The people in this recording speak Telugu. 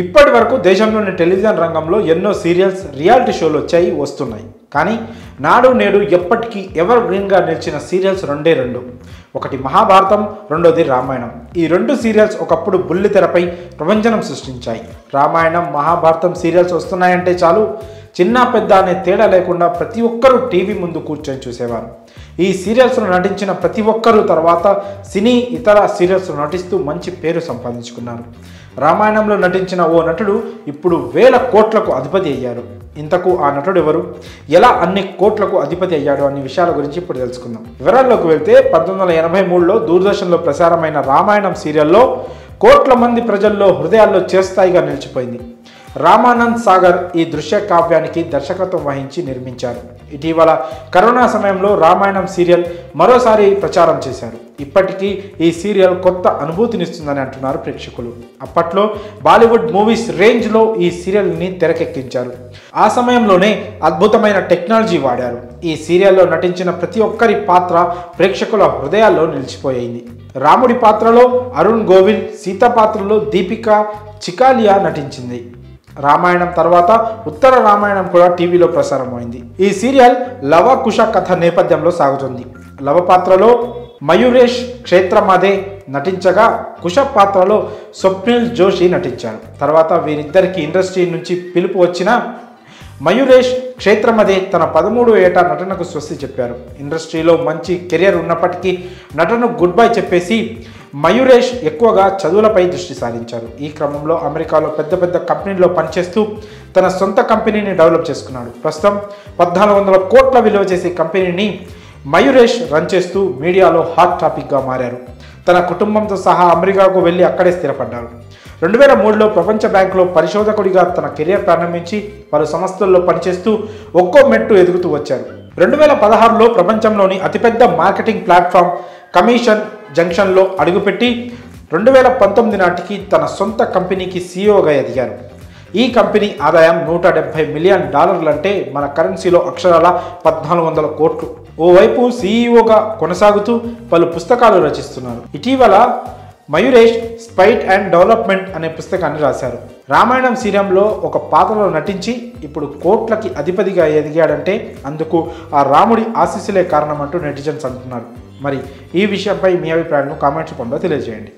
ఇప్పటి వరకు దేశంలోని టెలివిజన్ రంగంలో ఎన్నో సీరియల్స్, రియాలిటీ షోలు వచ్చాయి, వస్తున్నాయి. కానీ నాడు నేడు ఎప్పటికీ ఎవర్ గ్రీన్గా నిలిచిన సీరియల్స్ రెండే రెండు. ఒకటి మహాభారతం, రెండోది రామాయణం. ఈ రెండు సీరియల్స్ ఒకప్పుడు బుల్లితెరపై ప్రపంచం సృష్టించాయి. రామాయణం, మహాభారతం సీరియల్స్ వస్తున్నాయంటే చాలు, చిన్న పెద్ద అనే తేడా లేకుండా ప్రతి ఒక్కరూ టీవీ ముందు కూర్చొని చూసేవారు. ఈ సీరియల్స్లో నటించిన ప్రతి ఒక్కరూ తర్వాత సినీ, ఇతర సీరియల్స్లో నటిస్తూ మంచి పేరు సంపాదించుకున్నారు. రామాయణంలో నటించిన ఓ నటుడు ఇప్పుడు 1000 కోట్లకు అధిపతి అయ్యారు. ఇంతకు ఆ నటుడు ఎవరు, ఎలా అన్ని కోట్లకు అధిపతి అయ్యాడు అనే విషయాల గురించి ఇప్పుడు తెలుసుకుందాం. వివరాల్లోకి వెళ్తే 1983లో దూరదర్శన్లో ప్రసారమైన రామాయణం సీరియల్లో కోట్ల మంది ప్రజల్లో హృదయాల్లో చిరస్థాయిగా నిలిచిపోయింది. రామానంద్ సాగర్ ఈ దృశ్య కావ్యానికి దర్శకత్వం వహించి నిర్మించారు. ఇటీవల కరోనా సమయంలో రామాయణం సీరియల్ మరోసారి ప్రచారం చేశారు. ఇప్పటికీ ఈ సీరియల్ కొత్త అనుభూతినిస్తుందని అంటున్నారు ప్రేక్షకులు. అప్పట్లో బాలీవుడ్ మూవీస్ రేంజ్లో ఈ సీరియల్ని తెరకెక్కించారు. ఆ సమయంలోనే అద్భుతమైన టెక్నాలజీ వాడారు. ఈ సీరియల్లో నటించిన ప్రతి ఒక్కరి పాత్ర ప్రేక్షకుల హృదయాల్లో నిలిచిపోయింది. రాముడి పాత్రలో అరుణ్ గోవిల్, సీత పాత్రలో దీపికా చికాలియా నటించింది. రామాయణం తర్వాత ఉత్తర రామాయణం కూడా టీవీలో ప్రసారమైంది. ఈ సీరియల్ లవ కుశ కథ నేపథ్యంలో సాగుతుంది. లవ పాత్రలో మయూరేష్ క్షేత్రమాదే నటించగా, కుశ పాత్రలో స్వప్నిల్ జోషి నటించారు. తర్వాత వీరిద్దరికి ఇండస్ట్రీ నుంచి పిలుపు వచ్చిన మయూరేష్ క్షేత్రమదే తన 13వ ఏట నటనకు స్వస్తి చెప్పారు. ఇండస్ట్రీలో మంచి కెరియర్ ఉన్నప్పటికీ నటనకు గుడ్ బై చెప్పేసి మయూరేష్ ఎక్కువగా చదువులపై దృష్టి సారించారు. ఈ క్రమంలో అమెరికాలో పెద్ద పెద్ద కంపెనీల్లో పనిచేస్తూ తన సొంత కంపెనీని డెవలప్ చేసుకున్నాడు. ప్రస్తుతం 1400 కోట్ల విలువ చేసే కంపెనీని మయూరేష్ రన్ చేస్తూ మీడియాలో హాట్ టాపిక్గా మారారు. తన కుటుంబంతో సహా అమెరికాకు వెళ్ళి అక్కడే స్థిరపడ్డారు. 2003లో ప్రపంచ బ్యాంకులో పరిశోధకుడిగా తన కెరియర్ ప్రారంభించి పలు సంస్థల్లో పనిచేస్తూ ఒక్కో మెట్టు ఎదుగుతూ వచ్చారు. 2016లో ప్రపంచంలోని అతిపెద్ద మార్కెటింగ్ ప్లాట్ఫామ్ కమిషన్ జంక్షన్లో అడుగుపెట్టి 2019 నాటికి తన సొంత కంపెనీకి సీఈఓగా ఎదిగారు. ఈ కంపెనీ ఆదాయం $170 మిలియన్ అంటే మన కరెన్సీలో అక్షరాల 1400 కోట్లు. ఓవైపు సీఈఓగా కొనసాగుతూ పలు పుస్తకాలు రచిస్తున్నారు. ఇటీవల మయూరేష్ స్పైట్ అండ్ డెవలప్మెంట్ అనే పుస్తకాన్ని రాశారు. రామాయణం సీరియల్లో ఒక పాత్రలో నటించి ఇప్పుడు కోట్లకి అధిపతిగా ఎదిగాడంటే అందుకు ఆ రాముడి ఆశీస్సులే కారణం అంటూ నెటిజన్స్ అంటున్నారు. మరి ఈ విషయంపై మీ అభిప్రాయాలను కామెంట్స్ రూపంలో తెలియజేయండి.